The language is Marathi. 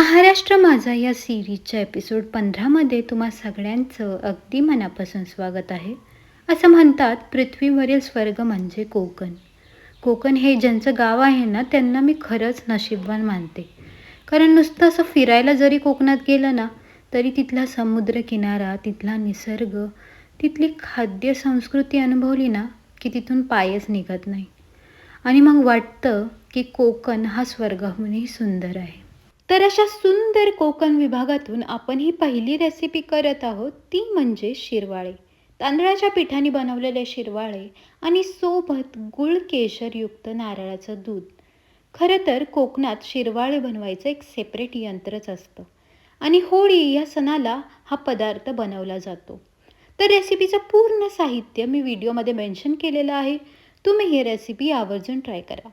महाराष्ट्र माझा या सिरीजच्या एपिसोड 15मध्ये तुम्हा सगळ्यांचं अगदी मनापासून स्वागत आहे. असं म्हणतात पृथ्वीवरील स्वर्ग म्हणजे कोकण. कोकण हे ज्यांचं गाव आहे ना, त्यांना मी खरंच नशीबवान मानते. कारण नुसतं असं फिरायला जरी कोकणात गेलं ना, तरी तिथला समुद्रकिनारा, तिथला निसर्ग, तिथली खाद्य संस्कृती अनुभवली ना, की तिथून पायच निघत नाही. आणि मग वाटतं की कोकण हा स्वर्गाहूनही सुंदर आहे. तर अशा सुंदर कोकण विभागातून आपण ही पहिली रेसिपी करत आहोत, ती म्हणजे शिरवाळे. तांदळाच्या पिठाने बनवलेले शिरवाळे आणि सोबत गुळ केशरयुक्त नारळाचं दूध. खरं तर कोकणात शिरवाळे बनवायचं एक सेपरेट यंत्रच असतं आणि होळी या सणाला हा पदार्थ बनवला जातो. तर रेसिपीचं पूर्ण साहित्य मी व्हिडिओमध्ये मेन्शन केलेलं आहे. तुम्ही ही रेसिपी आवर्जून ट्राय करा.